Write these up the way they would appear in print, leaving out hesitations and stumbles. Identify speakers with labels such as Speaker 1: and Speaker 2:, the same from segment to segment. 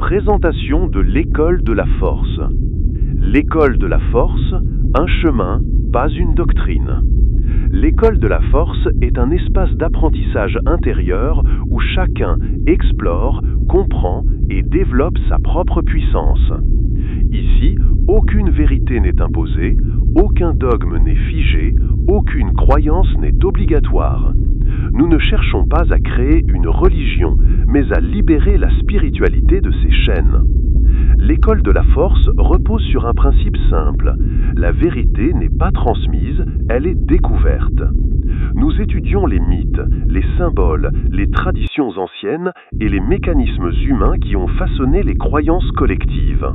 Speaker 1: Présentation de l'école de la force. L'école de la force, un chemin, pas une doctrine. L'école de la force est un espace d'apprentissage intérieur où chacun explore, comprend et développe sa propre puissance. Ici, aucune vérité n'est imposée, aucun dogme n'est figé, aucune croyance n'est obligatoire. Nous ne cherchons pas à créer une religion, mais à libérer la spiritualité de ses chaînes. L'école de la force repose sur un principe simple. La vérité n'est pas transmise, elle est découverte. Nous étudions les mythes, les symboles, les traditions anciennes et les mécanismes humains qui ont façonné les croyances collectives.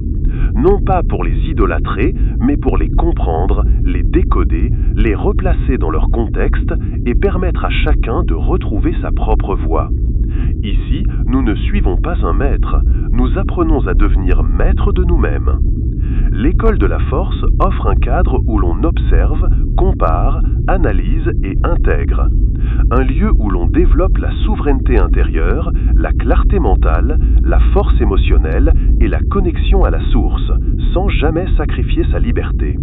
Speaker 1: Non pas pour les idolâtrer, mais pour les comprendre, les décoder, les replacer dans leur contexte et permettre à chacun de retrouver sa propre voie. Ici, nous ne suivons pas un maître, nous apprenons à devenir maîtres de nous-mêmes. L'école de la force offre un cadre où l'on observe, compare, analyse et intègre. Un lieu où l'on développe la souveraineté intérieure, la clarté mentale, la force émotionnelle et la connexion à la source, sans jamais sacrifier sa liberté.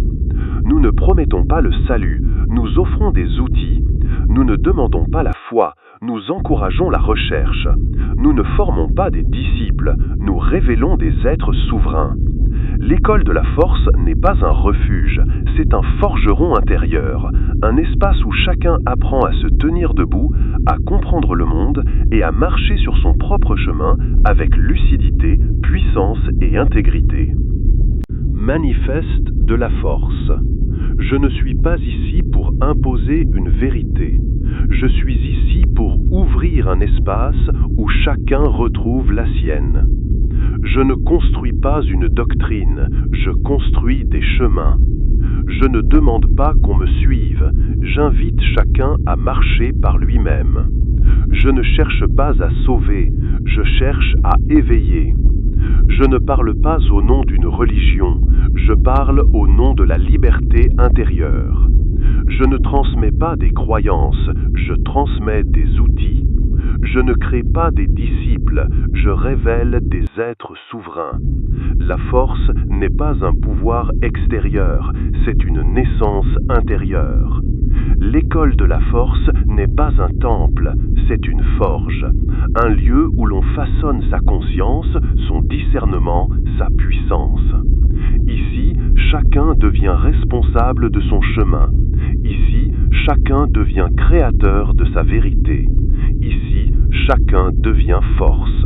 Speaker 1: Nous ne promettons pas le salut, nous offrons des outils. Nous ne demandons pas la foi, nous encourageons la recherche. Nous ne formons pas des disciples, nous révélons des êtres souverains. L'école de la force n'est pas un refuge, c'est un forgeron intérieur, un espace où chacun apprend à se tenir debout, à comprendre le monde et à marcher sur son propre chemin avec lucidité, puissance et intégrité. Manifeste de la force. Je ne suis pas ici pour imposer une vérité. Je suis ici pour ouvrir un espace où chacun retrouve la sienne. Je ne construis pas une doctrine, je construis des chemins. Je ne demande pas qu'on me suive, j'invite chacun à marcher par lui-même. Je ne cherche pas à sauver, je cherche à éveiller. Je ne parle pas au nom d'une religion, je parle au nom de la liberté intérieure. Je ne transmets pas des croyances, je transmets des outils. Je ne crée pas des disciples, je révèle des êtres souverains. La force n'est pas un pouvoir extérieur, c'est une naissance intérieure. L'école de la force n'est pas un temple, c'est une forge, un lieu où l'on façonne sa conscience, son discernement, sa puissance. Ici, chacun devient responsable de son chemin. Ici, chacun devient créateur de sa vérité. Ici, chacun devient force.